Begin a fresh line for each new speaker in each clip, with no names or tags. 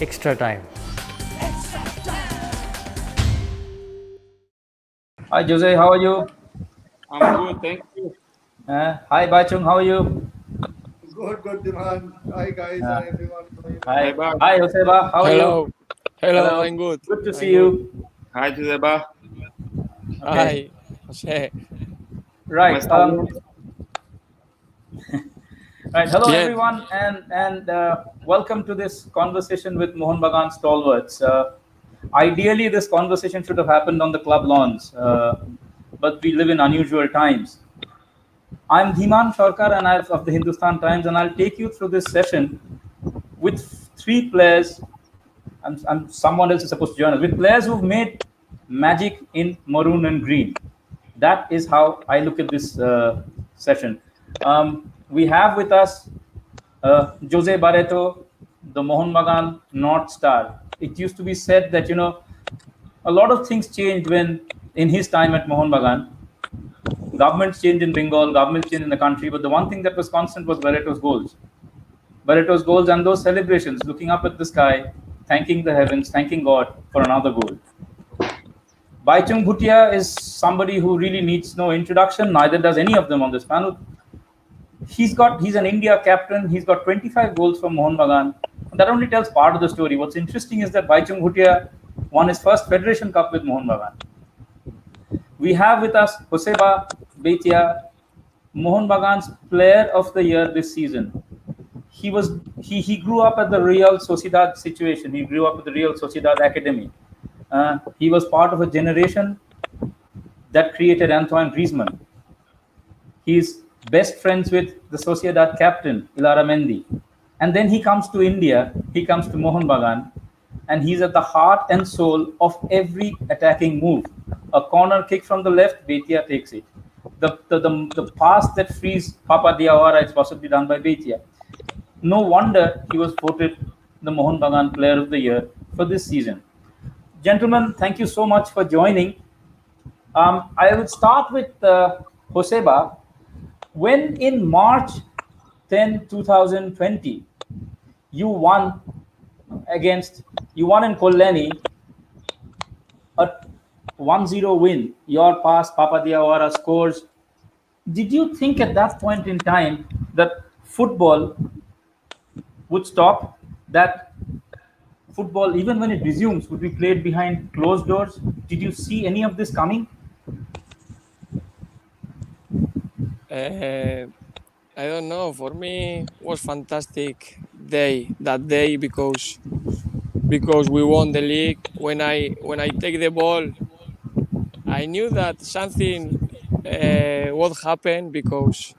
extra time.
Hi Jose, how are you?
I'm good, thank you.
Hi Baichung, how are you?
Good, Diman. Hi, guys.
Uh,
Hi, everyone. How are you
hi,
guys?
Joseba.
hi Joseba, how are you?
Hello. Hello,
Hello,
I'm good.
good to
I'm
see
good.
you.
Hi, Joseba.
Okay,
Hi, Jose.
¿Cómo
right.
está bien?
Right. Hello
Bien.
everyone, and welcome to this conversation with Mohun Bagan stalwarts. Ideally, this conversation should have happened on the club lawns, but we live in unusual times. I'm Dhiman Sarkar and I'm of the Hindustan Times, and I'll take you through this session with three players. And someone else is supposed to join us with players who've made magic in maroon and green. That is how I look at this session. We have with us Jose Barretto, the Mohun Bagan North Star. It used to be said that a lot of things changed when in his time at Mohun Bagan. Governments changed in Bengal, governments changed in the country, but the one thing that was constant was Baretto's goals. Baretto's goals and those celebrations, looking up at the sky, thanking the heavens, thanking God for another goal. Bhaichung Bhutia is somebody who really needs no introduction, neither does any of them on this panel. He's an India captain, he's got 25 goals for Mohun Bagan. That only tells part of the story. What's interesting is that Bhaichung Bhutia won his first Federation Cup with Mohun Bagan. We have with us Joseba, Beitia, Mohun Bagan's Player of the Year this season. He grew up at the Real Sociedad situation. He grew up at the Real Sociedad Academy. He was part of a generation that created Antoine Griezmann. He's best friends with the Sociedad captain Ilara Mendy, and then he comes to India. He comes to Mohun Bagan, and he's at the heart and soul of every attacking move. A corner kick from the left, Beitia takes it. The pass that frees Papa Diawara is possibly done by Beitia. No wonder he was voted the Mohun Bagan Player of the Year for this season. Gentlemen, thank you so much for joining. I will start with Joseba. When in March 10, 2020, you won you won in Kolani a 1-0 win. Your pass, Papa Diawara scores. Did you think at that point in time that football would stop? That football, even when it resumes, would be played behind closed doors? Did you see any of this coming?
Uh, I don't know. For me, was fantastic that day because we won the league. When I take the ball, I knew that something would happen because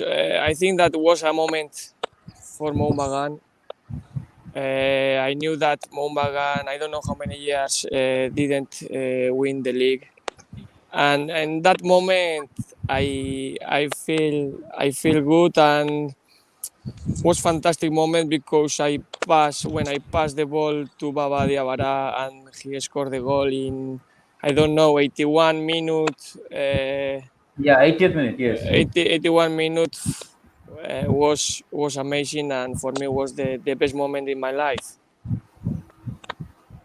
I think that was a moment for Mohun Bagan. I knew that Mohun Bagan, I don't know how many years, didn't win the league, and in that moment, I feel good, and was fantastic moment because when I passed the ball to Baba Diawara and he scored the goal in, I don't know, 81 minutes.
Yeah, 80th minute, yes.
81 minutes was amazing, and for me was the best moment in my life.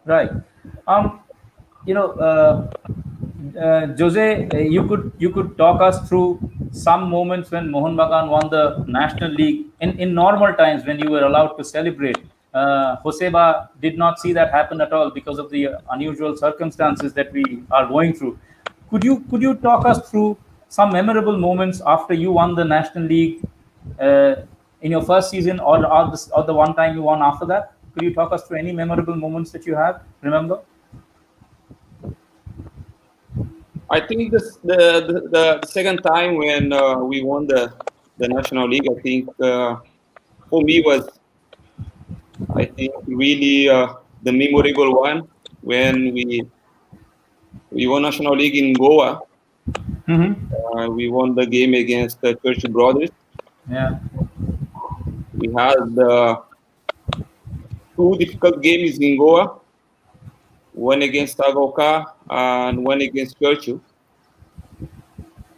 Right. Um, you know, Jose, you could talk us through some moments when Mohun Bagan won the National League in normal times when you were allowed to celebrate. Joseba did not see that happen at all because of the unusual circumstances that we are going through. Could you talk us through some memorable moments after you won the National League uh, in your first season, or the one time you won after that? Could you talk us through any memorable moments that you have? Remember?
I think the second time when we won the National League, I think for me was, I think, really the memorable one when we won National League in Goa.
Mm-hmm.
We won the game against the Church Brothers.
Yeah.
We had two difficult games in Goa, one against Tagaoka and one against Churchill.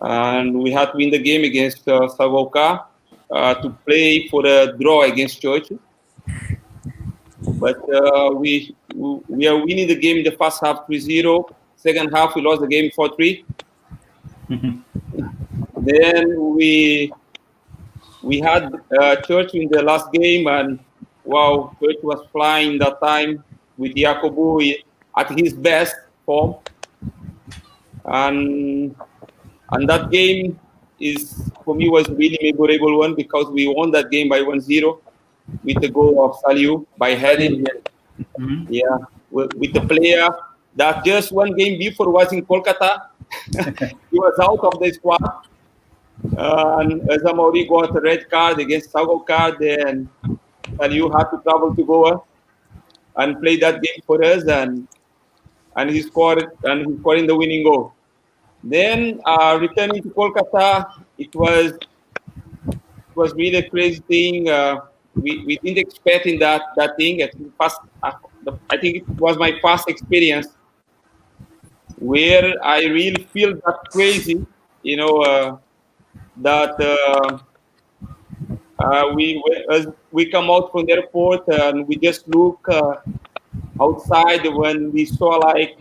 And we had to win the game against Tagaoka to play for the draw against Churchill. But we are winning the game in the first half 3-0. Second half, we lost the game 4-3. Then we had Church in the last game, and wow, Church was flying that time with Jacobo at his best form. And that game is, for me, was really memorable one because we won that game by 1-0 with the goal of Saliu by heading. Yeah, with the player that just one game before was in Kolkata. He was out of the squad. And Zamori got a red card against Sagokar, and Saliu had to travel to Goa and play that game for us, and he scored in the winning goal. Then returning to Kolkata, it was really a crazy thing. We didn't expect in that thing. I think it was my first experience where I really feel that crazy, that we come out from the airport and we just look outside when we saw like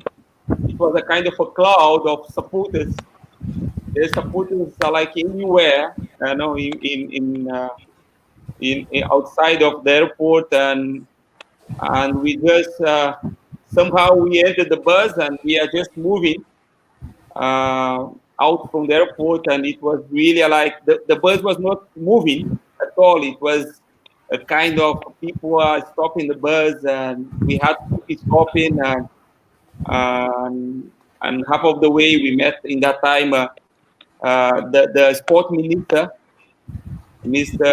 it was a kind of a cloud of supporters. The supporters are like anywhere, in outside of the airport, and we just somehow we entered the bus and we are just moving out from the airport, and it was really like the bus was not moving at all. It was a kind of people are stopping the bus, and we had to keep stopping, and half of the way we met in that time the sport minister, Mr.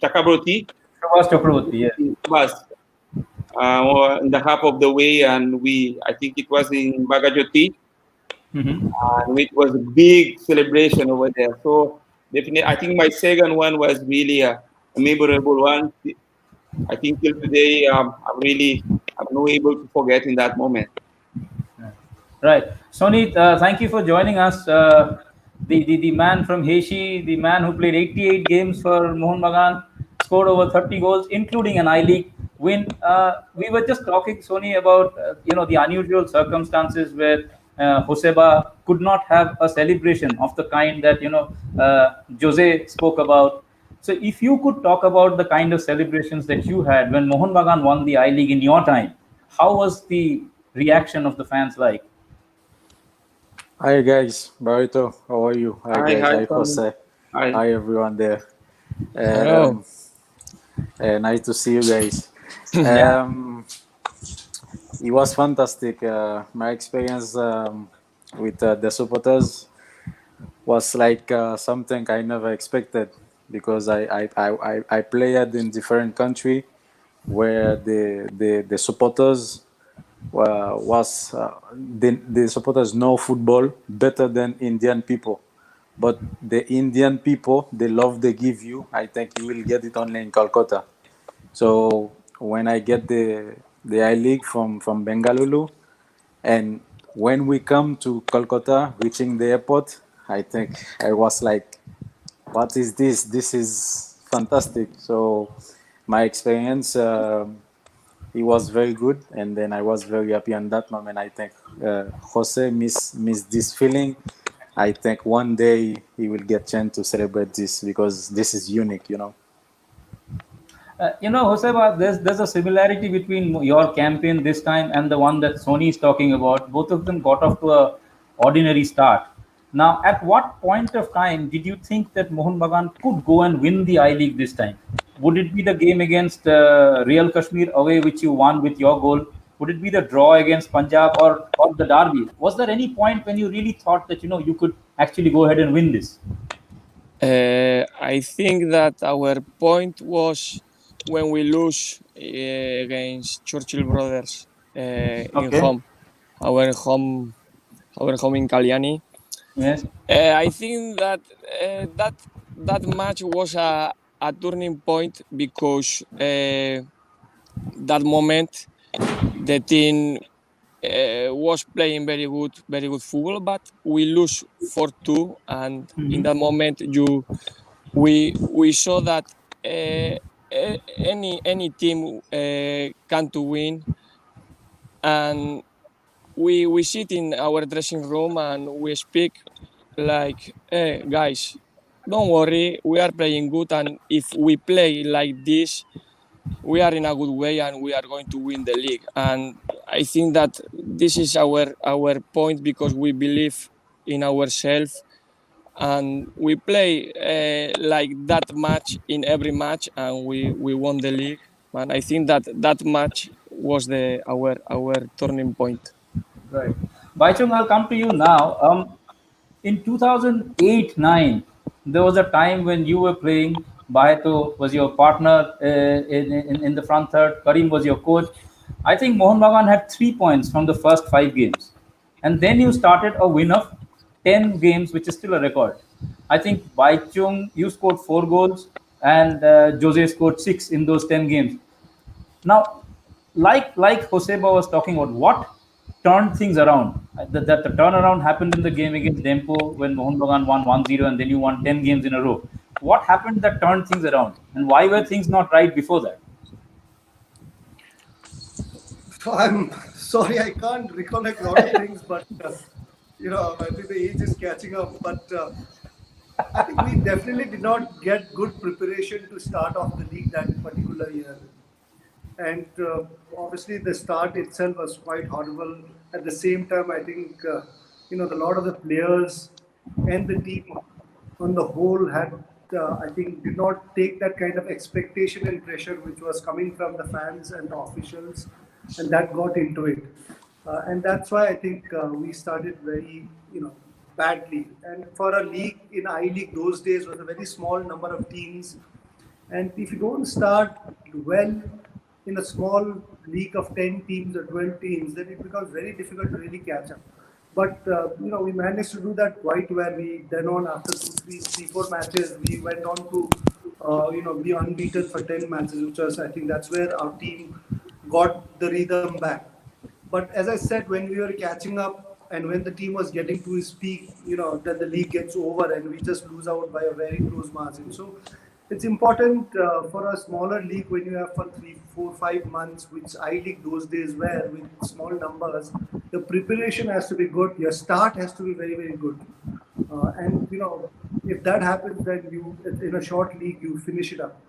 Chakraborty.
Yes.
Was in the half of the way, and I think it was in Bagajoti, and it was a big celebration over there. So definitely, I think my second one was really a memorable one. I think till today, I'm not able to forget in that moment.
Right. Sony, thank you for joining us. The man from Heshi, the man who played 88 games for Mohun Bagan, scored over 30 goals, including an I-League win. We were just talking, Sony, about the unusual circumstances where Joseba could not have a celebration of the kind that Jose spoke about. So, if you could talk about the kind of celebrations that you had when Mohun Bagan won the I-League in your time, how was the reaction of the fans like?
Hi guys, Barreto, how are you? Hi guys, hi Jose. Hi everyone there.
Hello.
Nice to see you guys. It was fantastic. My experience with the supporters was like something I never expected, because I played in different country where the supporters the supporters know football better than Indian people, but the Indian people, the love they give you, I think you will get it only in Calcutta. So when I get the I-League from Bengaluru, and when we come to Calcutta, reaching the airport, I think I was like, what is this? This is fantastic. So my experience, it was very good, and then I was very happy on that moment. I think Jose miss this feeling. I think one day he will get chance to celebrate this, because this is unique,
Joseba, there's a similarity between your campaign this time and the one that Sony is talking about. Both of them got off to a ordinary start. Now, at what point of time did you think that Mohun Bagan could go and win the I-League this time? Would it be the game against Real Kashmir away, which you won with your goal? Would it be the draw against Punjab or the derby? Was there any point when you really thought that you could actually go ahead and win this?
I think that our point was when we lose against Churchill Brothers in home, our home in Kalyani.
Yes.
I think that that match was a turning point, because that moment the team was playing very good football, but we lose 4-2, and in that moment we saw that any team can to win, and we sit in our dressing room and we speak like, hey, guys, don't worry, we are playing good, and if we play like this, we are in a good way and we are going to win the league. And I think that this is our point, because we believe in ourselves, and we play like that match in every match, and we won the league. And I think that that match was the our turning point.
Right. Baichung, I'll come to you now. In 2008-9, there was a time when you were playing. Barreto was your partner in the front third. Karim was your coach. I think Mohun Bagan had 3 points from the first 5 games. And then you started a win of 10 games, which is still a record. I think Baichung, you scored 4 goals, and Jose scored 6 in those 10 games. Now, like Joseba was talking about, what turned things around? That the turnaround happened in the game against Dempo when Mohun Bagan won 1-0, and then you won 10 games in a row. What happened that turned things around? And why were things not right before that?
So I'm sorry, I can't recollect a lot of things, but I think the age is catching up. But I think we definitely did not get good preparation to start off the league that particular year. And obviously the start itself was quite horrible. At the same time, I think a lot of the players and the team on the whole had I think did not take that kind of expectation and pressure which was coming from the fans and the officials, and that got into it. And that's why I think we started very badly. And for a league in I League those days was a very small number of teams, and if you don't start well in a small league of 10 teams or 12 teams, then it becomes very difficult to really catch up. But we managed to do that quite well. We then on after 4 matches, we went on to be unbeaten for 10 matches, which was, I think that's where our team got the rhythm back. But as I said, when we were catching up and when the team was getting to its peak, then the league gets over and we just lose out by a very close margin. So it's important for a smaller league when you have for 3, 4, 5 months, which I League those days were with small numbers. The preparation has to be good. Your start has to be very, very good. And if that happens, then you in a short league you finish it up.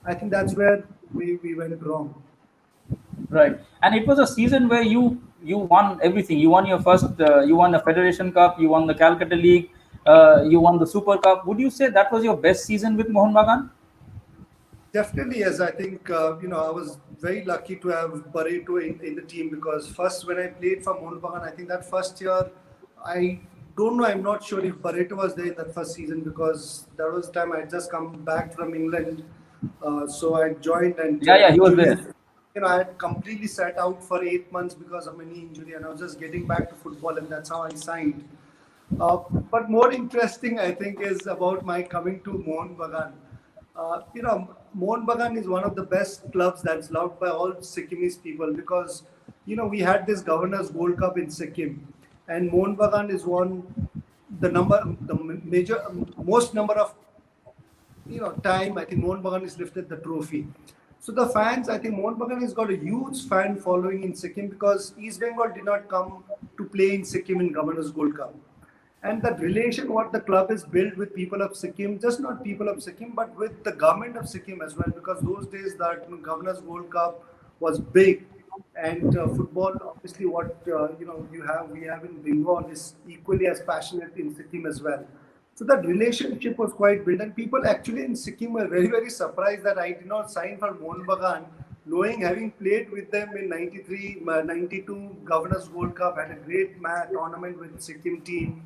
I think that's where we went wrong.
Right. And it was a season where you won everything. You won your first, you won the Federation Cup, you won the Calcutta League, you won the Super Cup. Would you say that was your best season with Mohun Bagan?
Definitely, yes. I think I was very lucky to have Barretto in the team, because first when I played for Mohun Bagan, I think that first year, I don't know. I'm not sure if Barretto was there in that first season, because that was the time I had just come back from England. So I joined, and
Yeah, he was there.
I had completely sat out for 8 months because of a knee injury, and I was just getting back to football, and that's how I signed. But more interesting, I think, is about my coming to Mohun Bagan. Mohun Bagan is one of the best clubs that's loved by all Sikkimese people, because, we had this Governor's Gold Cup in Sikkim, and Mohun Bagan is most number of, time, I think Mohun Bagan is lifted the trophy. So the fans, I think Mohun Bagan has got a huge fan following in Sikkim, because East Bengal did not come to play in Sikkim in Governor's Gold Cup. And that relation, what the club is built with people of Sikkim, just not people of Sikkim, but with the government of Sikkim as well, because those days that Governor's Gold Cup was big, and football, obviously, what we have in Bengal is equally as passionate in Sikkim as well. So that relationship was quite built, and people actually in Sikkim were very, very surprised that I did not sign for Mohun Bagan, knowing, having played with them in 93, 92 Governor's Gold Cup, had a great tournament with the Sikkim team.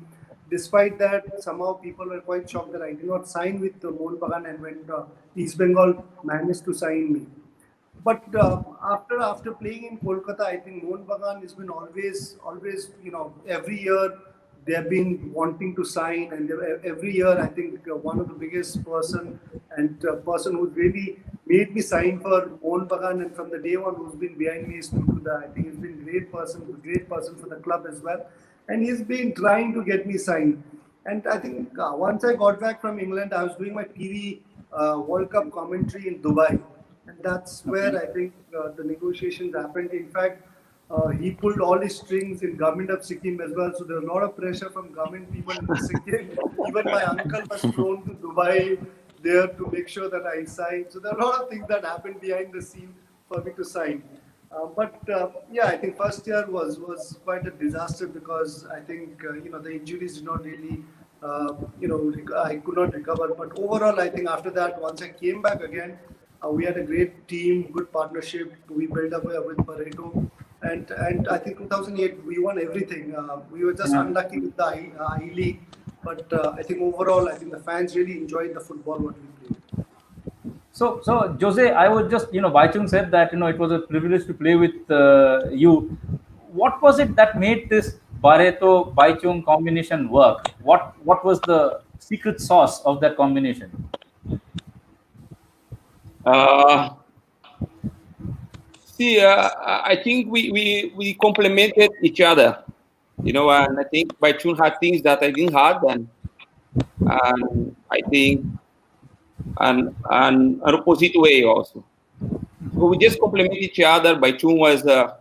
Despite that, somehow people were quite shocked that I did not sign with Mohun Bagan, and when East Bengal managed to sign me. But after playing in Kolkata, I think Mohun Bagan has been always, every year they have been wanting to sign, and every year I think one of the biggest person who really made me sign for Mohun Bagan, and from the day one who's been behind me is Bhutia. I think he's been a great person for the club as well, and he's been trying to get me signed. And I think once I got back from England, I was doing my TV World Cup commentary in Dubai. And that's where
Okay.
I think the negotiations happened. In fact, he pulled all his strings in government of Sikkim as well. So there was a lot of pressure from government people in Sikkim. Even my uncle was flown to Dubai there to make sure that I signed. So there are a lot of things that happened behind the scene for me to sign. But yeah, I think first year was quite a disaster because I think the injuries did not really I could not recover. But overall, I think after that, once I came back again, we had a great team, good partnership. We built up with Barreto, and I think 2008 we won everything. We were just
Yeah.
unlucky with the I League, but I think overall, I think the fans really enjoyed the football what we played.
So Jose, I was just, Bhaichung said that, it was a privilege to play with you. What was it that made this Baretto Bhaichung combination work? What was the secret sauce of that combination?
Uh, See, I think we complemented each other, and I think Baichun had things that I didn't have, and I think an opposite way also. So we just complement each other. Baichun was a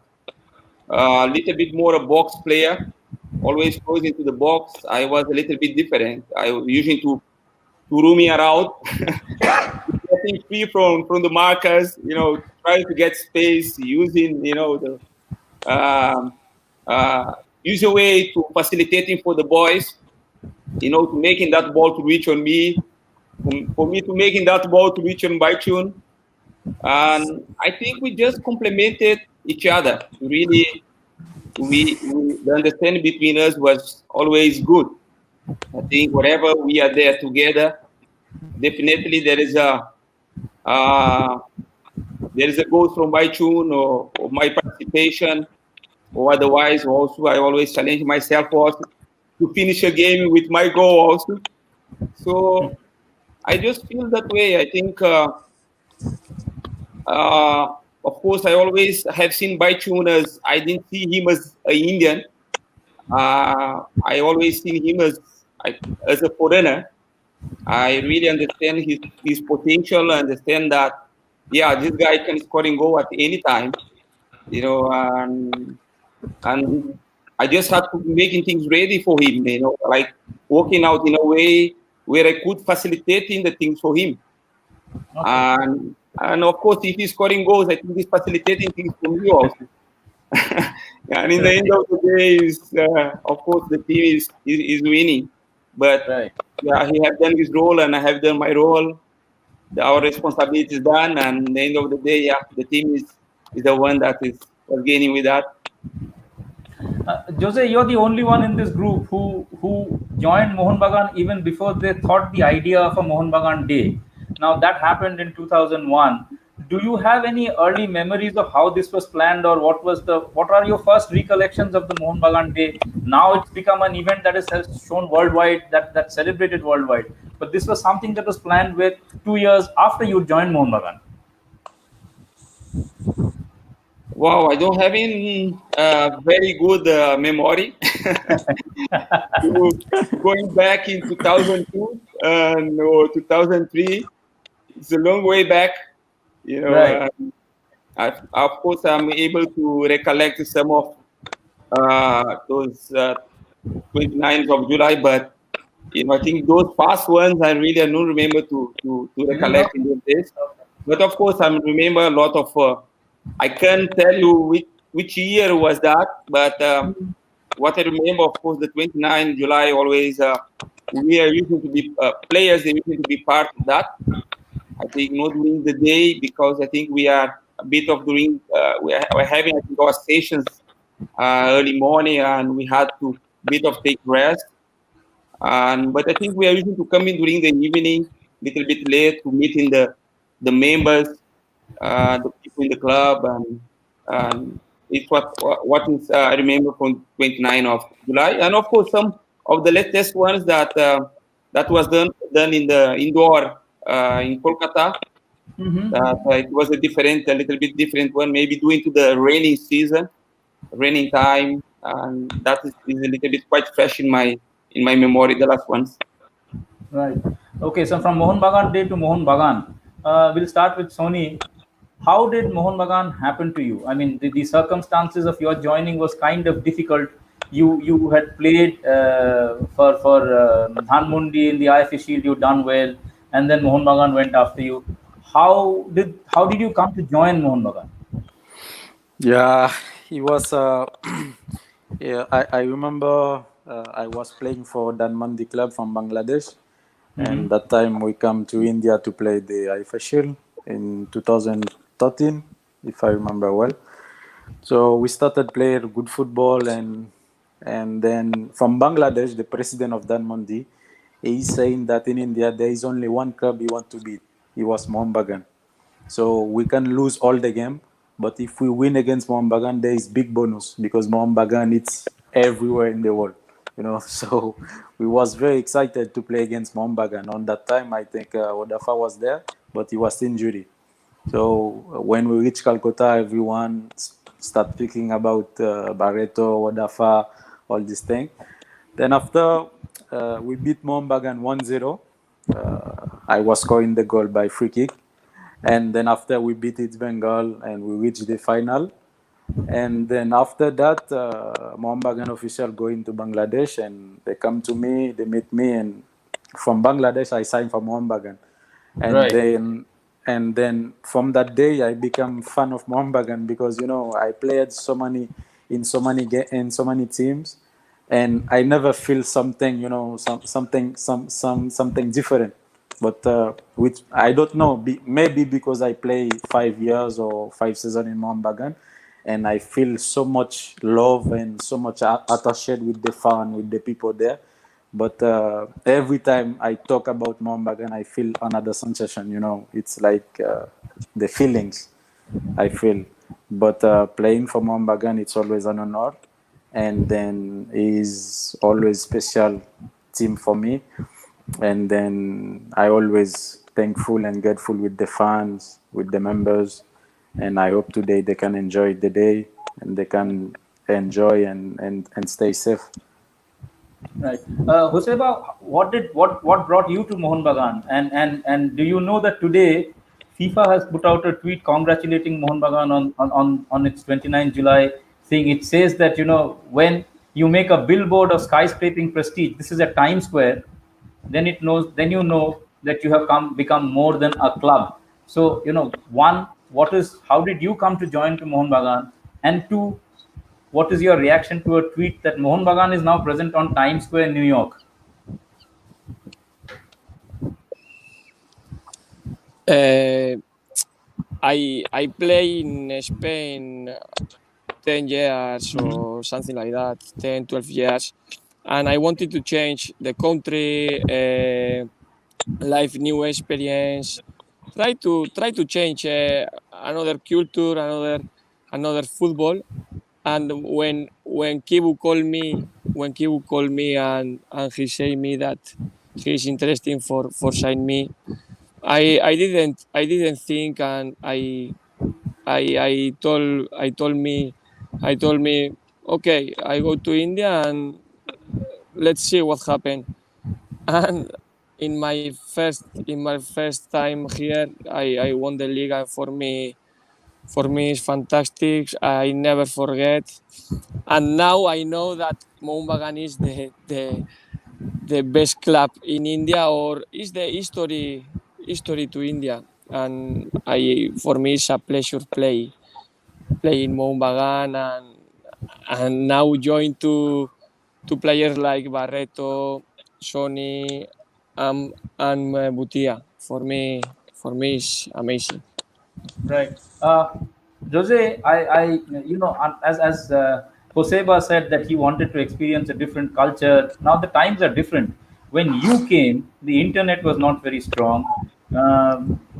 little bit more a box player, always goes into the box. I was a little bit different. I was using to roam me around, getting free from the markers, trying to get space, using, the um, use a way to facilitating for the boys, to making that ball to reach on me, for me to making that ball to reach on Baichun. And I think we just complemented each other. Really, the understanding between us was always good. I think wherever we are there together, definitely uh, there is a goal from Baichun or my participation, or otherwise also I always challenge myself also to finish a game with my goal also. So I just feel that way. I think, of course, I always have seen Baichun as I didn't see him as an Indian. I always seen him as a foreigner. I really understand his potential. I understand that, yeah, this guy can score in goal at any time, and I just had to be making things ready for him, like working out in a way where I could facilitating the things for him.
Okay.
And of course, if he's scoring goals, I think he's facilitating things for me also. And in the end
Right.
of the day, of course, the team is winning. But
Right.
yeah, he have done his role, and I have done my role. Our responsibility is done, and at the end of the day, yeah, the team is the one that is gaining with that.
Jose, you're the only one in this group who joined Mohun Bagan even before they thought the idea of a Mohun Bagan day. Now that happened in 2001. Do you have any early memories of how this was planned, or what are your first recollections of the Mohun Bagan day? Now it's become an event that is shown worldwide, that celebrated worldwide. But this was something that was planned with 2 years after you joined Mohun Bagan.
Wow, I don't have any very good memory. Going back in 2002 or 2003, it's a long way back. You know,
Right.
of course, I'm able to recollect some of those 29th of July, but I think those past ones I don't remember to
You know.
recollect in those days. But of course, I remember a lot of. I can't tell you which year was that, but what I remember, of course, the 29th July always we are using to be players. They using to be part of that. I think not during the day because I think we are a bit of during we're having I think our stations early morning and we had to bit of take rest. But I think we are using to come in during the evening, little bit late to meet in the members, the people in the club, and it's what is I remember from 29 of July, and of course some of the latest ones that was done in the indoor in Kolkata. That it was a little bit different one, maybe due to the raining season, raining time, and is a little bit quite fresh in my memory. The last ones.
Right. Okay. So from Mohun Bagan day to Mohun Bagan, we'll start with Sony. How did Mohun Bagan happen to you? I mean, the circumstances of your joining was kind of difficult. You had played for Dhanmundi in the IFA Shield. You done well, and then Mohun Bagan went after you. How did you come to join Mohun Bagan?
Yeah, he was. Yeah, I remember I was playing for Dhanmondi club from Bangladesh, and that time we come to India to play the IFA Shield in 2013, if I remember well. So we started playing good football, and then from Bangladesh, the president of Dhanmondi, he's saying that in India there is only one club he want to beat. He was Mohun Bagan. So we can lose all the game, but if we win against Mohun Bagan, there is big bonus because Mohun Bagan it's everywhere in the world, you know. So we was very excited to play against Mohun Bagan. On that time, I think Odafa was there, but he was injured. So when we reached Calcutta, everyone start thinking about Barreto, Odafa, all these things. Then after we beat Mohun Bagan 1-0, I was scoring the goal by free kick. And then after we beat East Bengal and we reached the final. And then after that, Mohun Bagan official go into Bangladesh and they come to me, they meet me, and from Bangladesh I signed for Mohun Bagan. And
Right.
then from that day I become fan of Mohun Bagan because you know I played in so many teams, and I never feel something, you know, something different. But which I don't know, maybe because I play 5 years or 5 seasons in Mohun Bagan, and I feel so much love and so much attached with the fan, with the people there. But every time I talk about Mohun Bagan, I feel another sensation. You know, it's like the feelings I feel. But playing for Mohun Bagan, it's always an honor, and then is always special team for me. And then I always thankful and grateful with the fans, with the members, and I hope today they can enjoy the day and they can enjoy and stay safe.
Right. Joseba, what brought you to Mohun Bagan? And do you know that today FIFA has put out a tweet congratulating Mohun Bagan on its 29th July, saying it says that you know when you make a billboard of skyscraping prestige, this is at Times Square, then you know that you have become more than a club. So you know, one, how did you come to join to Mohun Bagan? And two, what is your reaction to a tweet that Mohun Bagan is now present on Times Square in New York?
Uh, I play in Spain 10 years or something like that, 10, 12 years. And I wanted to change the country, life, new experience, try to change another culture, another football. And when Kibu called me and he said me that he's interested for sign me, I didn't think, and I told me okay, I go to India and let's see what happened. And in my first time here, I won the league, and for me it's fantastic. I never forget. And now I know that Mohun Bagan is the best club in India, or is the history to India. And for me it's a pleasure play in Mohun Bagan, and now join to players like Barreto, Sony, and Bhutia. For me it's amazing.
Right. Jose, you know, as Joseba said that he wanted to experience a different culture. Now the times are different. When you came, the internet was not very strong.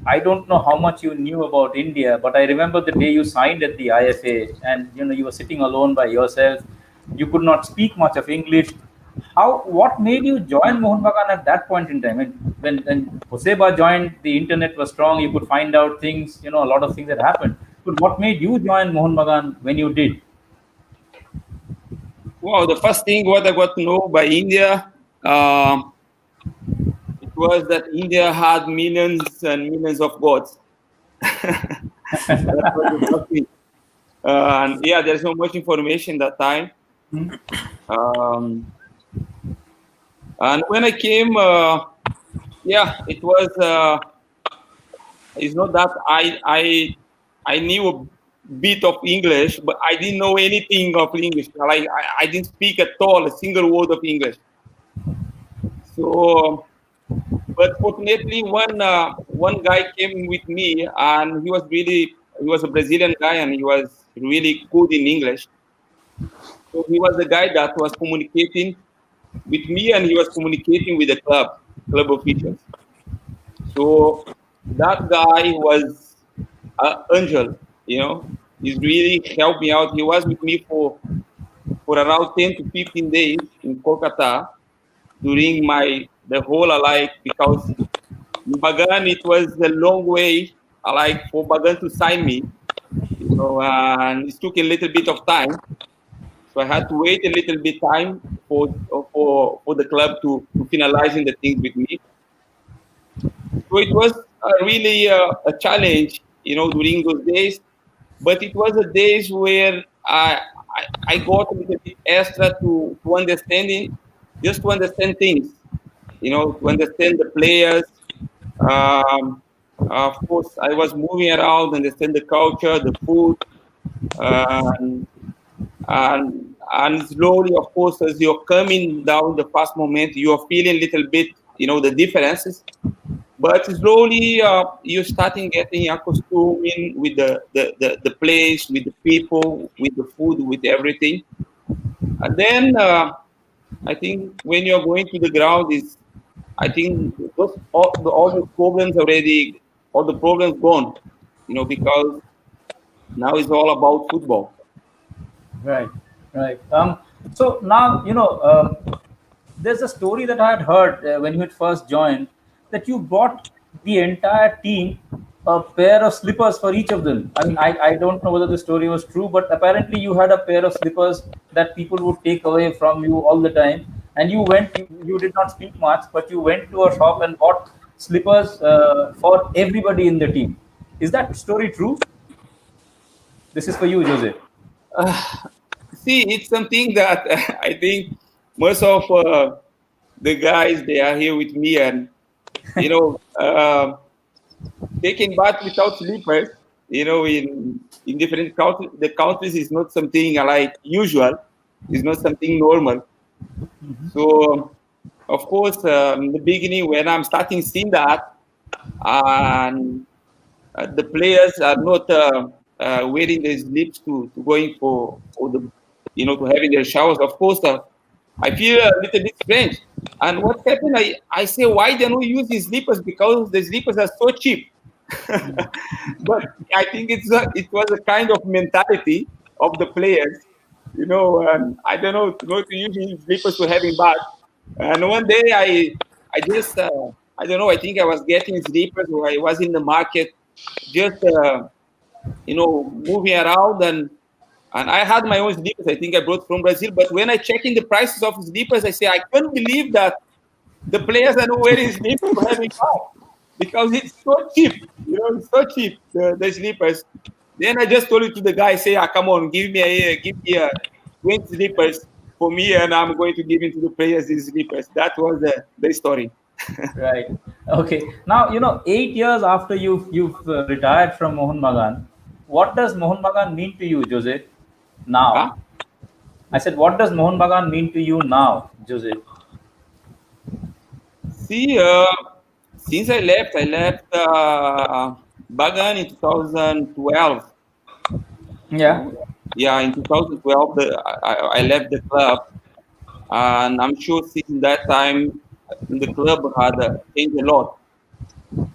I don't know how much you knew about India, but I remember the day you signed at the IFA, and you know you were sitting alone by yourself. You could not speak much of English. What made you join Mohun Bagan at that point in time? When Joseba joined, the internet was strong. You could find out things, you know, a lot of things that happened. But what made you join Mohun Bagan when you did?
Well, the first thing what I got to know by India, it was that India had millions and millions of gods. That was the first thing. And yeah, there's not much information that time. Um, and when I came, yeah, it was. It's not that I knew a bit of English, but I didn't know anything of English. Like I didn't speak at all a single word of English. So, but fortunately, one guy came with me, and he was a Brazilian guy, and he was really good in English. So he was the guy that was communicating with me, and he was communicating with the club officials. So that guy was an angel, you know. He's really helped me out. He was with me for around 10 to 15 days in Kolkata during the whole like because in Bagan it was a long way like for Bagan to sign me, you know, and it took a little bit of time. So I had to wait a little bit time for the club to finalizing the things with me. So it was really a challenge, you know, during those days. But it was the days where I got a little bit extra to understanding, just to understand things, you know, to understand the players. Um, of course, I was moving around, understand the culture, the food, and and slowly, of course, as you're coming down the fast moment, you're feeling a little bit, you know, the differences. But slowly, you're starting getting accustomed with the place, with the people, with the food, with everything. And then I think when you're going to the ground is, I think all the problems already, all the problems gone, you know, because now it's all about football.
Right, right. So now, there's a story that I had heard when you had first joined, that you brought the entire team a pair of slippers for each of them. I mean, I don't know whether the story was true, but apparently you had a pair of slippers that people would take away from you all the time. And you did not speak much, but you went to a shop and bought slippers for everybody in the team. Is that story true? This is for you, Jose.
See, it's something that I think most of the guys they are here with me, and you know, taking bath without slippers, you know, in different countries, the countries is not something like usual. It's not something normal. So, of course, in the beginning when I'm starting seeing that, and the players are not wearing their slips to going for the, you know, to having their showers. Of course, I feel a little bit strange. And what happened? I say, why they're not using slippers? Because the slippers are so cheap. But I think it was a kind of mentality of the players, you know. And I don't know, not using slippers to having bath. And one day I just I don't know. I think I was getting slippers, or I was in the market, just you know, moving around, and I had my own slippers. I think I brought from Brazil. But when I check in the prices of slippers, I say I can't believe that the players are not wearing slippers for having fun, because it's so cheap. You know, it's so cheap, the slippers. Then I just told it to the guy, say, ah, come on, give me 20 slippers for me, and I'm going to give it to the players these slippers. That was the story.
Right. Okay. Now, 8 years after you've retired from Mohun Bagan, what does Mohun Bagan mean to you, Jose?
Huh?
Now, I said, what does Mohun Bagan mean to you now, Jose?
See, since I left Bagan in 2012.
Yeah.
Yeah, in 2012, I left the club, and I'm sure since that time the club had changed a lot.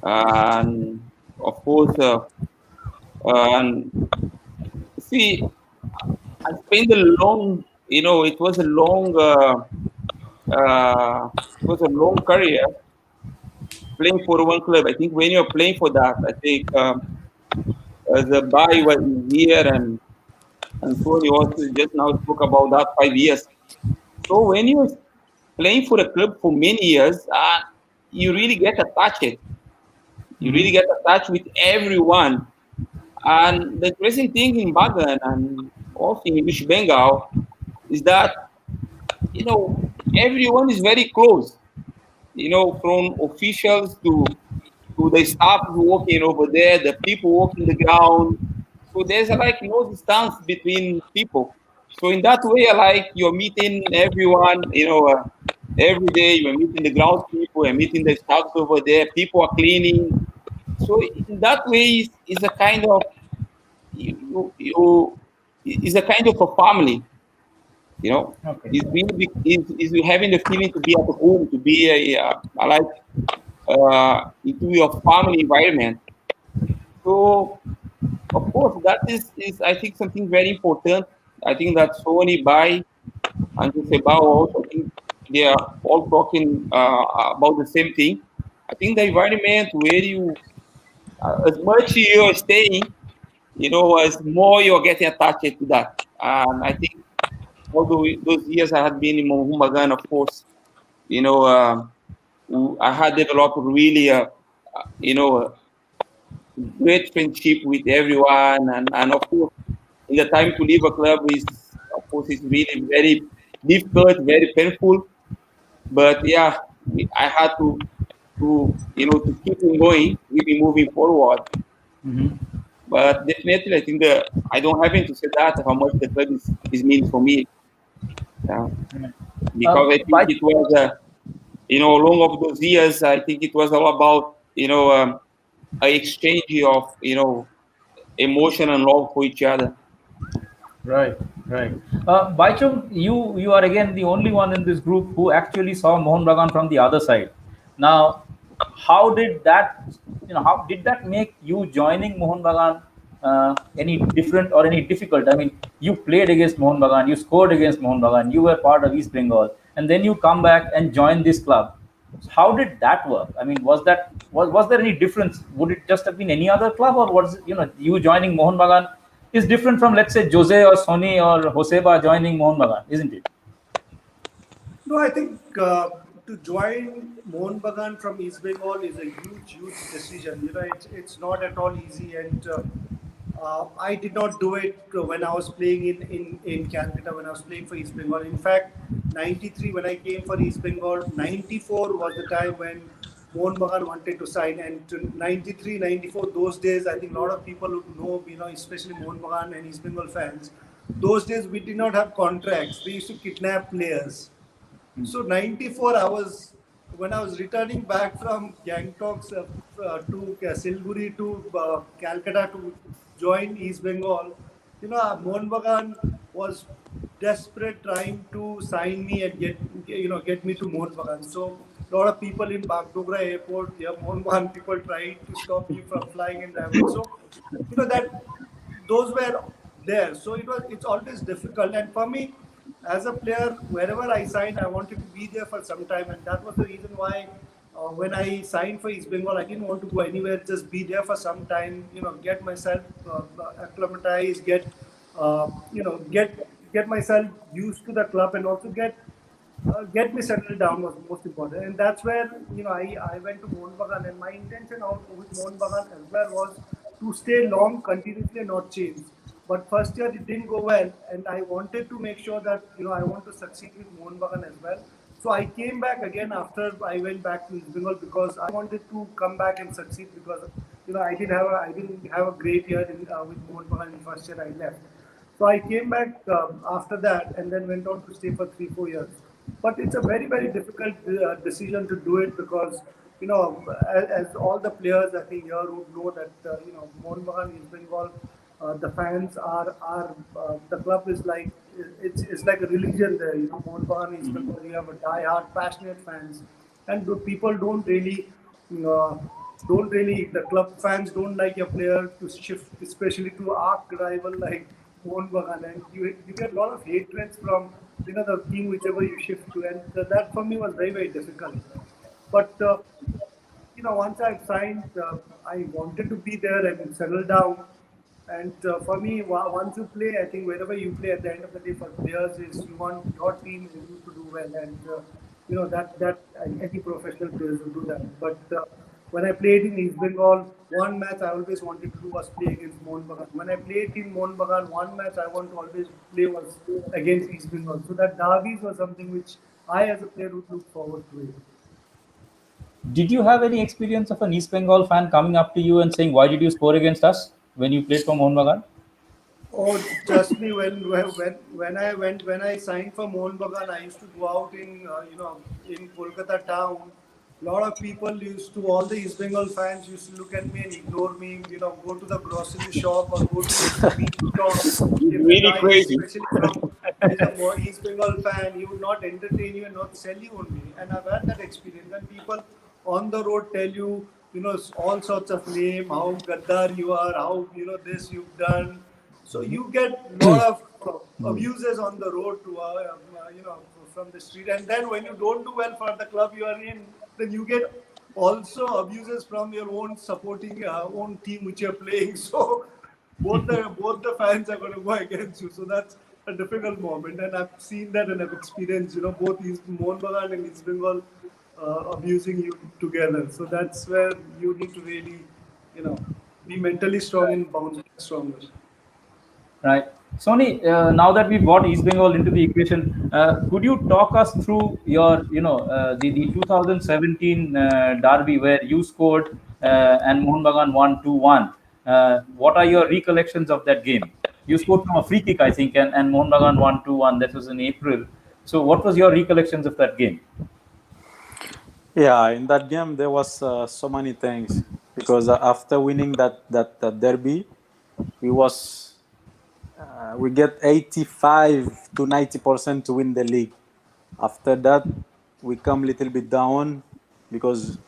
And of course, and see, I spent a long, you know, it was a long career playing for one club. I think when you're playing for that, I think the buy was here, and Sony also just now spoke about that 5 years. So when you're playing for a club for many years, you really get attached. You really get attached with everyone. And the interesting thing in Bagan and also in East Bengal is that, everyone is very close, from officials to the staff working over there, the people working the ground. So there's like no distance between people. So in that way, like you're meeting everyone, every day you're meeting the ground people, you're meeting the staff over there, people are cleaning. So in that way, it's a kind of you is a kind of a family, you know.
Okay.
It's really is you having the feeling to be at home, to be like into your family environment. So of course that is I think something very important. I think that Sony by and Joseba also I think they are all talking about the same thing. I think the environment where you as much you're staying, as more you're getting attached to that. And I think although those years I had been in Mohun Bagan, of course, you know, I had developed really, a great friendship with everyone. And of course, in the time to leave a club is, of course, it's really very difficult, very painful. But yeah, I had to keep on going, keep moving forward.
Mm-hmm.
But definitely, I think I don't have to say that how much the club is mean for me. Yeah. Because I think
By
it was, along of those years, I think it was all about, a exchange of, emotion and love for each other.
Right, right. Baichung, you are again the only one in this group who actually saw Mohun Bagan from the other side. Now, how did that, how did that make you joining Mohun Bagan any different or any difficult? I mean, you played against Mohun Bagan, you scored against Mohun Bagan, you were part of East Bengal, and then you come back and join this club. So how did that work? I mean, was there any difference? Would it just have been any other club, or was it, you joining Mohun Bagan is different from, let's say, Jose or Sony or Joseba joining Mohun Bagan, isn't it?
No, I think to join Mohun Bagan from East Bengal is a huge, huge decision. It's not at all easy, and I did not do it when I was playing in Calcutta, when I was playing for East Bengal. In fact, 93 when I came for East Bengal, 94 was the time when Mohun Bagan wanted to sign, and to 93, 94, those days, I think a lot of people would know, especially Mohun Bagan and East Bengal fans. Those days we did not have contracts. They used to kidnap players. So 94, when I was returning back from Gangtok to Siliguri to Calcutta to join East Bengal, Mohun Bagan was desperate trying to sign me and get me to Mohun Bagan. So a lot of people in Bagdogra airport, Mohun Bagan people tried to stop me from flying in Travel. So that those were there. So it's always difficult. And for me, as a player, wherever I signed, I wanted to be there for some time, and that was the reason why when I signed for East Bengal, I didn't want to go anywhere. Just be there for some time, get myself acclimatized, get myself used to the club, and also get me settled down was most important. And that's where I went to Mohun Bagan, and my intention with Mohun Bagan as well was to stay long continuously and not change. But first year it didn't go well, and I wanted to make sure that I want to succeed with Mohun Bagan as well. So I came back again after I went back to East Bengal because I wanted to come back and succeed because I didn't have a great year with Mohun Bagan in first year I left. So I came back after that and then went on to stay for 3-4 years. But it's a very, very difficult decision to do it because, as all the players I think here would know that, Mohun Bagan, East Bengal, the fans are the club is like, it's like a religion there. Mohun Bagan, East Bengal, you have a die-hard, passionate fans. And people uh, the club fans don't like your player to shift, especially to arch rival like Mohun Bagan, and you get a lot of hatreds from the team whichever you shift to, and that for me was very, very difficult. But once I signed, I wanted to be there and settle down. And for me, once you play, I think wherever you play, at the end of the day, for players, is you want your team to do well, and that any professional players will do that. But When I played in East Bengal, one match I always wanted to do was play against Mohun Bagan. When I played in Mohun Bagan, one match I want to always play was against East Bengal. So that derbies was something which I, as a player, would look forward to it.
Did you have any experience of an East Bengal fan coming up to you and saying, "Why did you score against us when you played for Mohun Bagan?"
Oh, trust me. When I signed for Mohun Bagan, I used to go out in in Kolkata town. A lot of people used to, all the East Bengal fans used to look at me and ignore me. Go to the grocery shop or go to the sweet shop. If the
Really
guy is
crazy.
especially from is a more East Bengal fan, he would not entertain you and not sell you only. And I've had that experience. And people on the road tell you, all sorts of name, how gaddar you are, how this you've done. So you get a lot of abuses on the road to from the street, and then when you don't do well for the club you are in, then you get also abuses from your own supporting own team which you're playing. So both the fans are going to go against you. So that's a difficult moment, and I've seen that and I've experienced both Mohun Bagan and East Bengal abusing you together. So that's where you need to really be mentally strong and bounce back stronger.
Right. Sony, now that we've got East Bengal into the equation, could you talk us through your, the 2017 derby where you scored and Mohun Bagan won 2-1? What are your recollections of that game? You scored from a free kick, I think, and Mohun Bagan won 2-1. That was in April. So, what was your recollections of that game?
Yeah, in that game there was so many things because after winning that derby, we was we get 85 to 90% to win the league. After that, we come a little bit down because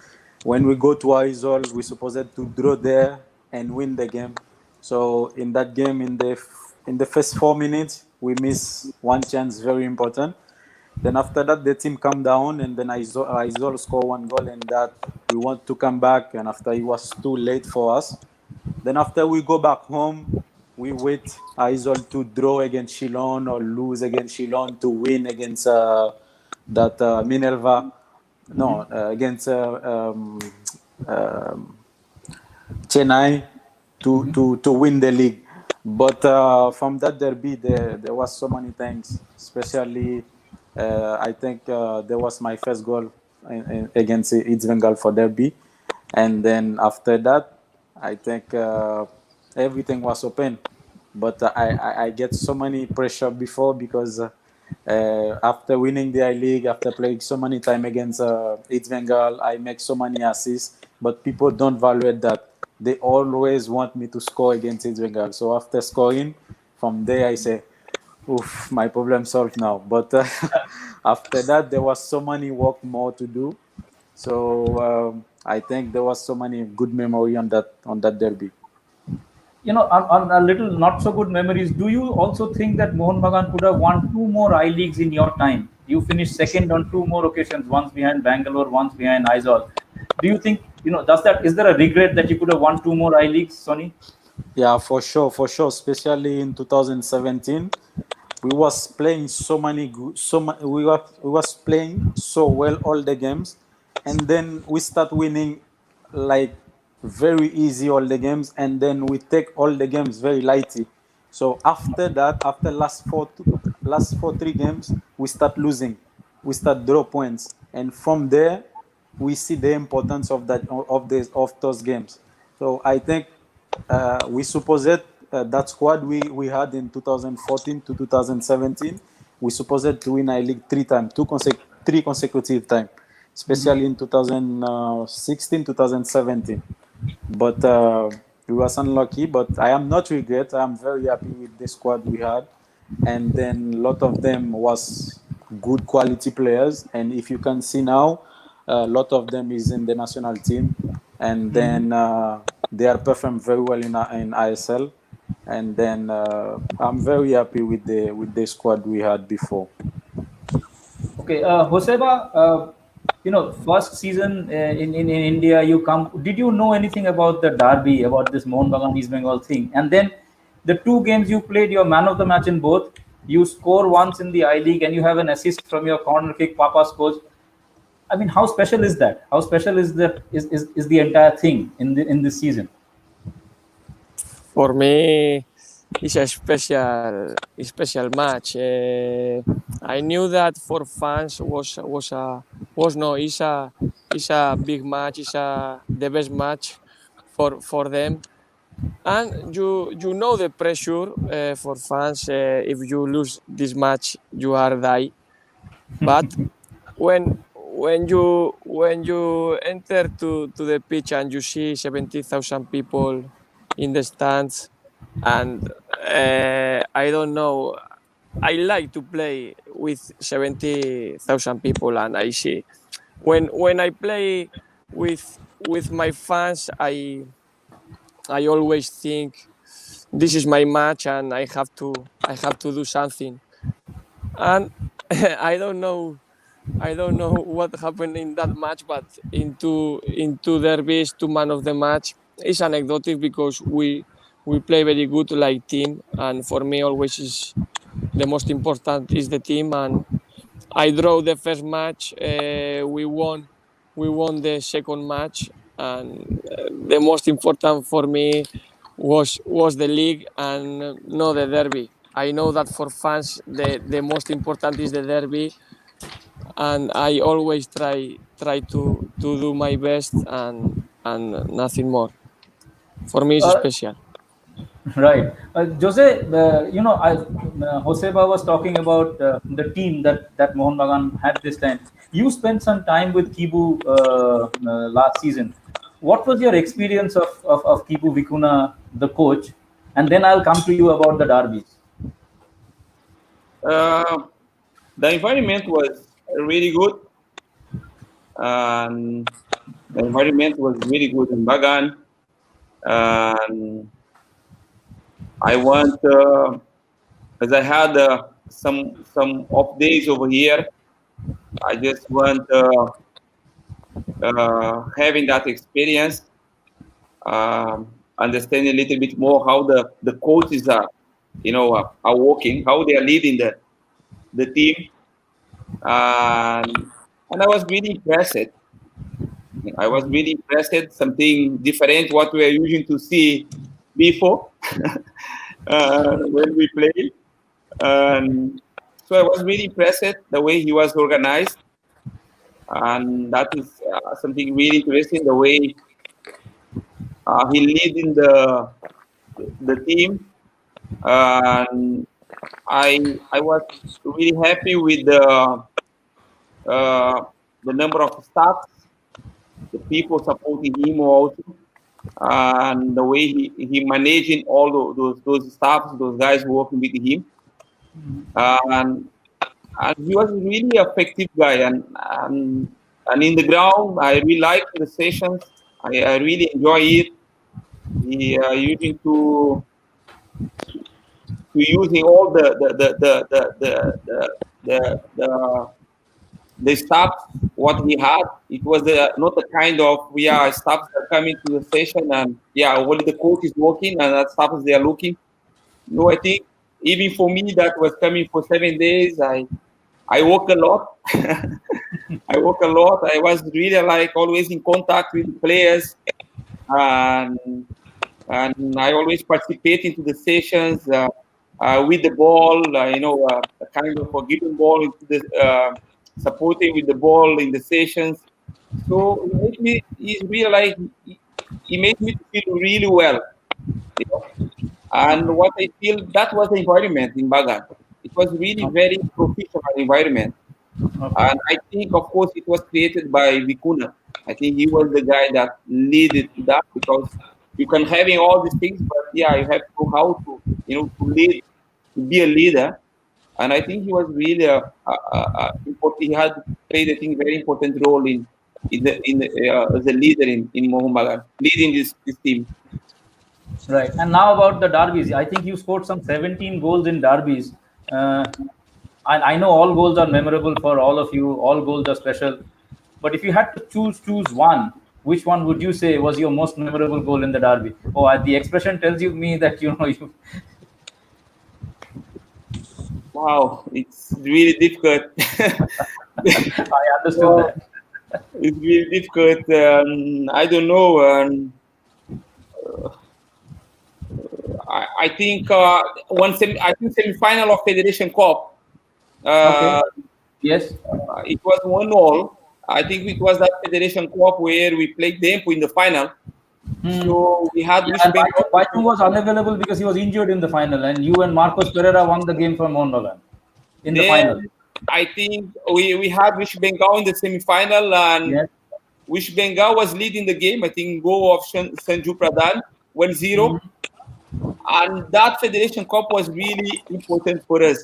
when we go to ISL, we supposed to draw there and win the game. So in that game, in the first 4 minutes, we miss one chance, very important. Then after that, the team come down, and then ISL score one goal, and that we want to come back, and after it was too late for us. Then after we go back home, we wait ISL to draw against Shillong or lose against Shillong to win against that Minerva. No, against um, Chennai to win the league. But from that derby, there was so many things. Especially, I think there was my first goal against East Bengal for derby, and then after that, I think everything was open. But I get so many pressure before because after winning the I League, after playing so many time against East Bengal, I make so many assists. But people don't value that. They always want me to score against East Bengal. So after scoring, from there I say, "Oof, my problem solved now." But after that, there was so many work more to do. So I think there was so many good memory on that derby.
On a little not so good memories, do you also think that Mohun Bagan could have won two more I leagues in your time? You finished second on two more occasions, once behind Bangalore, once behind Aizawl. Do you think, is there a regret that you could have won two more I leagues, Sony?
Yeah, for sure, for sure. Especially in 2017, we was playing so many good, we was playing so well all the games, and then we start winning like very easy all the games, and then we take all the games very lightly. So after that, after last four 3 games, we start losing, we start draw points, and from there we see the importance of those games. So I think we supposed that squad we had in 2014 to 2017, we supposed to win a league 3 times, three consecutive time, especially in 2016, 2017. But we was unlucky. But I am not regret. I am very happy with the squad we had, and then a lot of them was good quality players. And if you can see now, a lot of them is in the national team, and then they are performed very well in ISL. And then I'm very happy with the squad we had before.
Okay, Joseba, first season in India, you come. Did you know anything about the derby, about this Mohun Bagan East Bengal thing? And then the two games you played, you're man of the match in both. You score once in the I League, and you have an assist from your corner kick. Papa scores. I mean, how special is that? How special is the entire thing in this season?
For me, it's a special match. I knew that for fans was no. It's a big match. It's the best match for them. And you know the pressure for fans. If you lose this match, you are die. But when you enter to the pitch and you see 70,000 people in the stands, and I don't know, I like to play with 70,000 people, and I see when I play with my fans, I always think this is my match and I have to do something. And I don't know what happened in that match, but into derbies, two man of the match is anecdotic because we play very good like team, and for me always is the most important is the team. And I draw the first match, we won the second match, and the most important for me was the league and not the derby. I know that for fans the most important is the derby, and I always try to do my best and nothing more. For me, it's
Uh,
special.
Right. Jose, Joseba was talking about the team that Mohun Bagan had this time. You spent some time with Kibu last season. What was your experience of Kibu Vikuna, the coach? And then I'll come to you about the derbies.
The environment was really good. And the environment was really good in Bagan. And I want, as I had some off days over here, I just want having that experience, understanding a little bit more how the coaches are working, how they are leading the team, and I was really impressed. I was really impressed. Something different what we are used to see before when we play. So I was really impressed the way he was organized, and that is something really interesting. The way he leading the team, and I was really happy with the number of staff, the people supporting him also, and the way he managing all those staffs, those guys working with him, and he was really effective guy, and in the ground I really like the sessions. I really enjoy it. He using to using all the staff what he had. It was not the kind of staff that coming to the session and only the coach is working and that staff is there looking. No, I think even for me that was coming for 7 days. I work a lot. I work a lot. I was really like always in contact with the players, and I always participate into the sessions with the ball. A kind of a giving ball into the supporting with the ball in the sessions. So it made me. He's really like he made me feel really well. You know? And what I feel that was the environment in Bagan. It was really very professional environment.
Okay.
And I think, of course, it was created by Vikuna. I think he was the guy that leaded that because you can having all these things, but you have to know how to lead, to be a leader. And I think he was really important. He had played, I think, very important role as a leader in Mohun Bagan, leading this team.
Right. And now about the derbies. I think you scored some 17 goals in derbies. I know all goals are memorable for all of you. All goals are special. But if you had to choose one, which one would you say was your most memorable goal in the derby? Oh, the expression tells me that you.
Wow, it's really difficult.
I understood that.
It's really difficult. I don't know. I think I think semi-final of Federation Cup.
Okay.
Uh,
Yes.
it was 1-1. I think it was that Federation Cup where we played Dempo in the final.
Hmm.
So we had
Yeah,
Wish
and
Bengal.
Bhaichung was unavailable because he was injured in the final, and you and Marcos Pereira won the game for Mohun Bagan in the
Then
final.
I think we had Wish Bengal in the semi-final, and
Yes.
Wish Bengal was leading the game. I think goal of Sanju Pradhan 1-0.
Mhm.
And that Federation Cup was really important for us.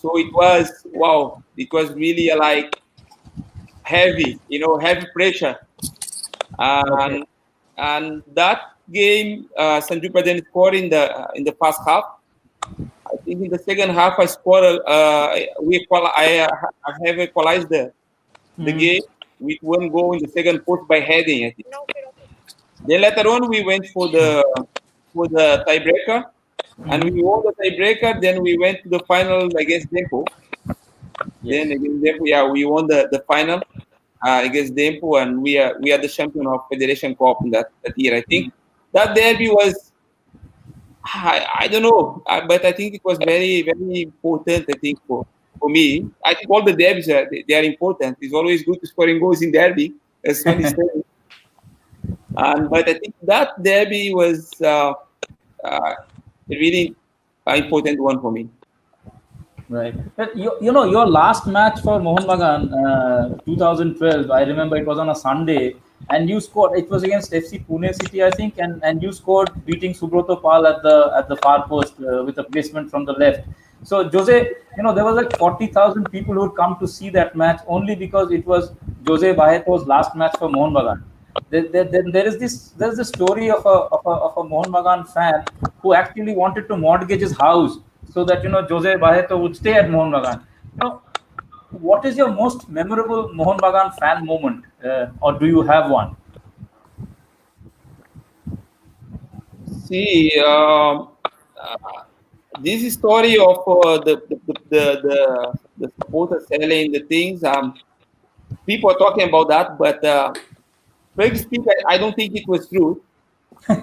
So it was wow. It was really like heavy, heavy pressure.
Okay.
And that game, Sanju Pradhan scored in the first half. I think in the second half I scored. I have equalized the
Mhm.
game with one goal in the second post by heading. I think. Then later on we went for the tiebreaker, and
Mhm.
we won the tiebreaker. Then we went to the final against Dempo. Then
Yes.
against Dempo, yeah, we won the final against Dempo, and we are the champion of Federation Cup in that year. I think that derby was I don't know, but I think it was very very important. I think for me, I think all the derbys they are important. It's always good to scoring goals in derby, as Sony said. And but I think that derby was a really important one for me.
Right. But you know, your last match for Mohun Bagan, 2012, I remember it was on a Sunday, and you scored. It was against FC Pune City, I think, and you scored, beating Subroto Pal at the far post with a placement from the left. So Jose, you know, there was like 40,000 people who would come to see that match only because it was Jose Barreto's last match for Mohun Bagan. There's this story of a Mohun Bagan fan who actually wanted to mortgage his house so that, you know, Jose Barreto would stay at Mohun Bagan. You know, what is your most memorable Mohun Bagan fan moment, or do you have one?
See, this story of the supporters selling the things. People are talking about that, but frankly speaking, I don't think it was true.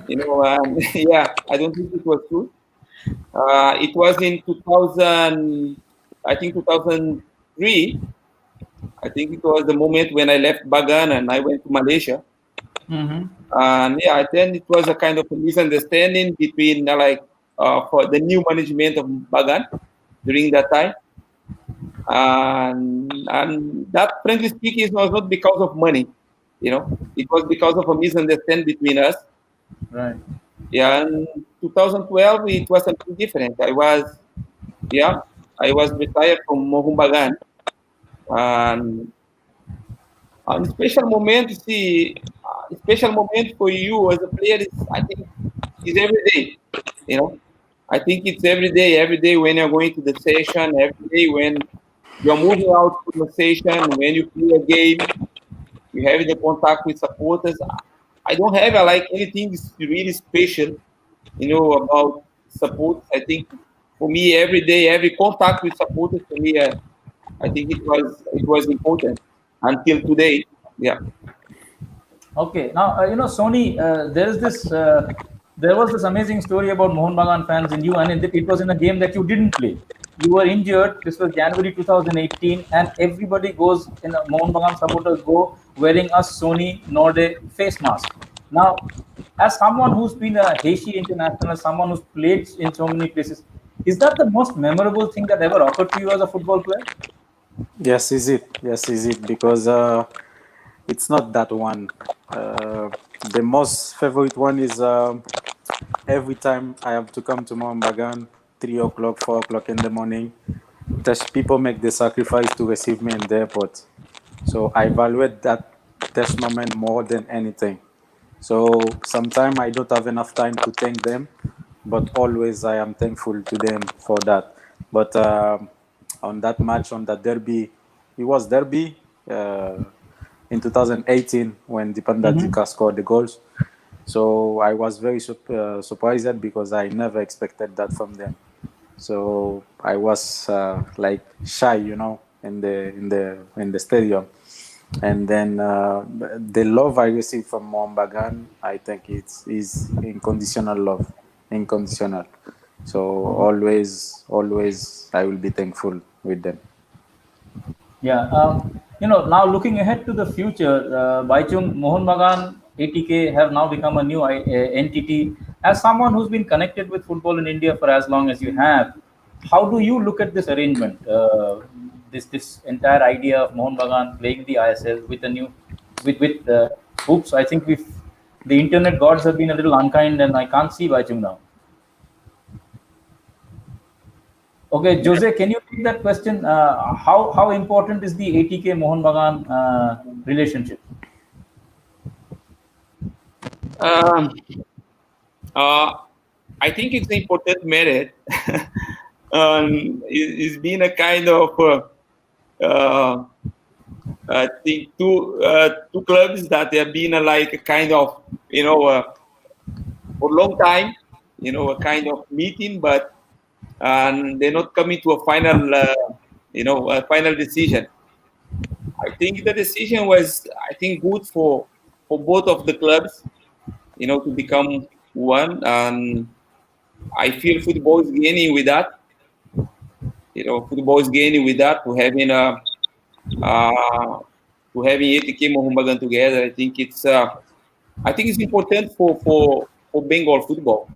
Yeah, I don't think it was true. It was in 2000, I think 2003. I think it was the moment when I left Bagan and I went to Malaysia.
Mm-hmm.
And yeah, then it was a kind of a misunderstanding between for the new management of Bagan during that time. And that, frankly speaking, was not because of money. It was because of a misunderstanding between us.
Right.
Yeah, in 2012 it was something different. Yeah, I was retired from Mohun Bagan, and special moment. See, special moment for you as a player is, I think, is every day. You know, I think it's every day. Every day when you're going to the session, every day when you're moving out from the session, when you play a game, you have the contact with supporters. I don't have like anything really special, about support. I think for me, every day, every contact with supporters for me, I think it was important until today. Yeah.
Okay. Now, you know, Sony, there was this amazing story about Mohun Bagan fans in you, and it was in a game that you didn't play. You were injured. This was January 2018, and everybody goes in a Mohun Bagan supporters go wearing a Sony Norde face mask. Now, as someone who's been a Heishi international, as someone who's played in so many places, is that the most memorable thing that ever occurred to you as a football player?
Yes, is it? Yes, is it? Because it's not that one. The most favorite one is every time I have to come to Mohun Bagan, 3 o'clock, 4 o'clock in the morning. People make the sacrifice to receive me in the airport. So I evaluate that test moment more than anything. So sometimes I don't have enough time to thank them, but always I am thankful to them for that. But on that match, on that derby, it was derby in 2018 when Dipanda
Mm-hmm.
Dika scored the goals. So I was very surprised because I never expected that from them. So I was like shy, in the stadium. And then the love I received from Mohun Bagan, I think it's is unconditional love, unconditional. So always, I will be thankful with them.
Yeah. Now looking ahead to the future, Baichung, Mohun Bagan, ATK have now become a new entity. As someone who's been connected with football in India for as long as you have, how do you look at this arrangement? This entire idea of Mohun Bagan playing the ISL with a new, with oops, I think the internet gods have been a little unkind, and I can't see Baichung now. Okay, Jose, can you take that question? How important is the ATK Mohun Bagan relationship?
Um, uh, I think it's an important merit. It's been a kind of uh, I think two clubs that have been like a kind of for a long time, a kind of meeting, but they're not coming to a final a final decision. I think the decision was, I think, good for both of the clubs, to become one. And I feel football is gaining with that. Football is gaining with that, uh, to having ATK Mohun Bagan together. I think it's important for Bengal football.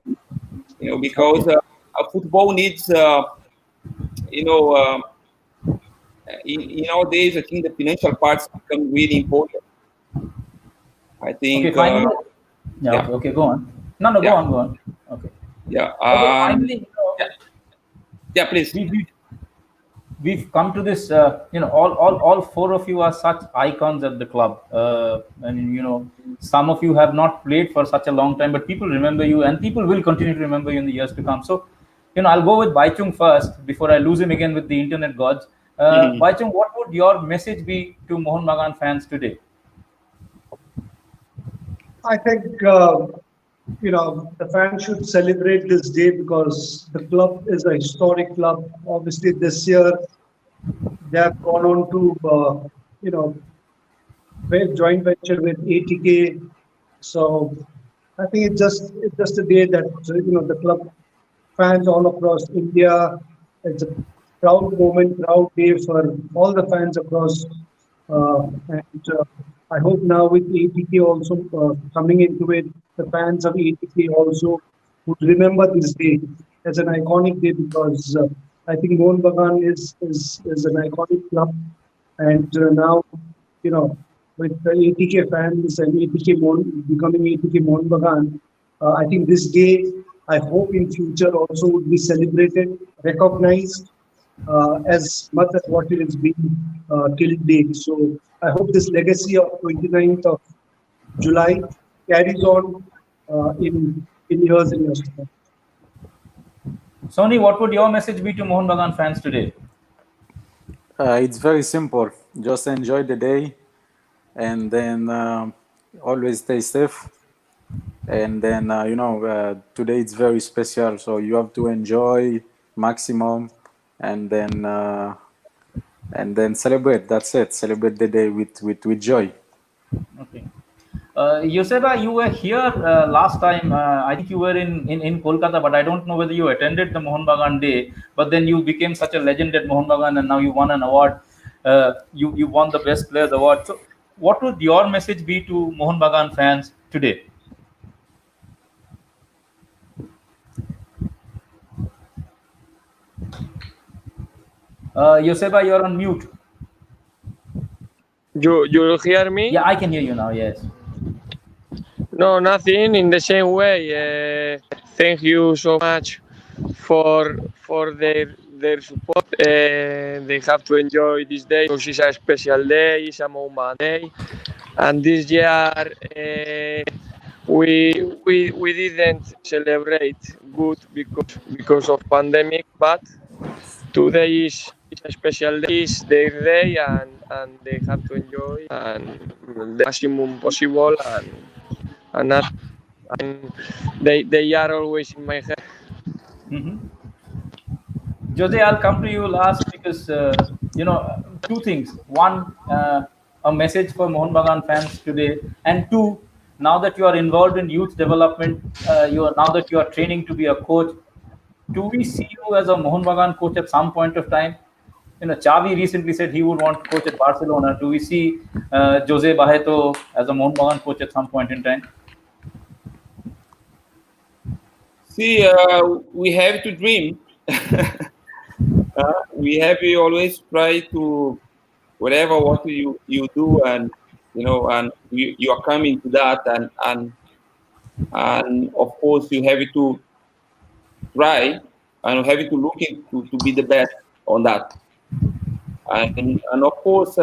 Because
Okay.
football needs, in nowadays, I think the financial parts become really important. I
Okay.
think,
Finally, yeah.
yeah,
Okay. Okay. Go on. No. No. Go
yeah,
on. Go on. Okay.
yeah,
Okay. Finally,
yeah, yeah, please.
we've come to this. All four of you are such icons at the club. And some of you have not played for such a long time, but people remember you, and people will continue to remember you in the years to come. So, I'll go with Baichung first before I lose him again with the internet gods.
Mhm.
Baichung, what would your message be to Mohun Bagan fans today?
I think the fans should celebrate this day because the club is a historic club. Obviously, this year they have gone on to you know joint venture with ATK. So I think it's just a day that the club fans all across India. It's a proud moment, proud day for all the fans across. And I hope now with ATK also coming into it, the fans of ATK also would remember this day as an iconic day because I think Mohun Bagan is an iconic club, and now with the ATK fans and ATK becoming ATK Mohun Bagan, I think this day I hope in future also would be celebrated, recognized as much as what it has been till date. So I hope this legacy of 29th of July carries on in years and years to come.
Sony, what would your message be to Mohun Bagan fans today?
It's very simple. Just enjoy the day, and then always stay safe. And then today it's very special, so you have to enjoy maximum, and then celebrate. That's it. Celebrate the day with joy.
Okay. Joseba, you were here last time. I think you were in Kolkata, but I don't know whether you attended the Mohun Bagan Day. But then you became such a legend at Mohun Bagan, and now you won an award. You won the Best Players Award. So, what would your message be to Mohun Bagan fans today? Joseba, you're on mute.
You hear me?
Yeah, I can hear you now. Yes.
No, nothing. In the same way, thank you so much for their support. They have to enjoy this day because it's a special day. It's a moment day, and this year we didn't celebrate good because of pandemic, but today is a special day. It's their day, and they have to enjoy and the maximum possible and not and they are always in my head.
Mm-hmm. Jose, I'll come to you last because two things. One, a message for Mohun Bagan fans today? And two, now that you are involved in youth development, now that you are training to be a coach, do we see you as a Mohun Bagan coach at some point of time? Xavi recently said he would want to coach at Barcelona. Do we see Jose Barreto as a Mohun Bagan coach at some point in time?
See, we have to dream. We have to always try to whatever what you do, and and you are coming to that, and of course you have to try and have to look into to be the best on that, and of course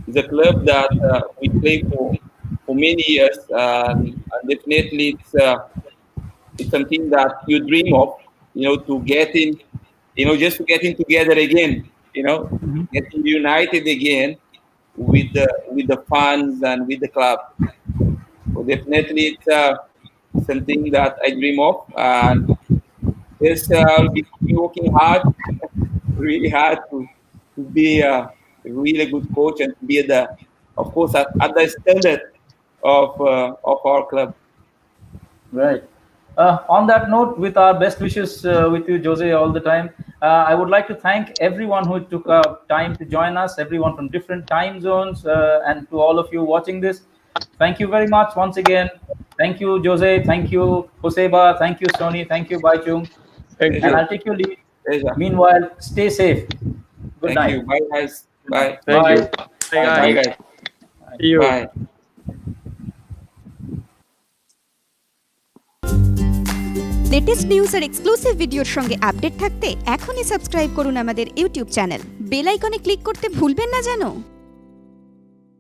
it's a club that we play for many years, and definitely it's something that you dream of, to get in, just to getting together again, getting united again with the fans and with the club. So definitely it's something that I dream of, and yes, I'll be working hard, really hard to be a really good coach and to be of course, at the standard of our club.
Right. On that note, with our best wishes with you, Jose, all the time, I would like to thank everyone who took time to join us, everyone from different time zones, and to all of you watching this. Thank you very much once again. Thank you, Jose. Thank you, Joseba. Thank you, Sony. Thank you, Bhaichung.
Thank
And
you.
I'll take your leave.
Pleasure.
Meanwhile, stay safe. Good
Thank
night.
you. Bye, guys. Bye.
Thank
Bye.
you. Bye,
Bye,
guys.
guys.
See you.
Bye.
Latest news আর exclusive ভিডিওর সঙ্গে update থাকতে এখনই subscribe করুন আমাদের YouTube channel. Bell আইকনে click করতে ভুলবেন না যেন।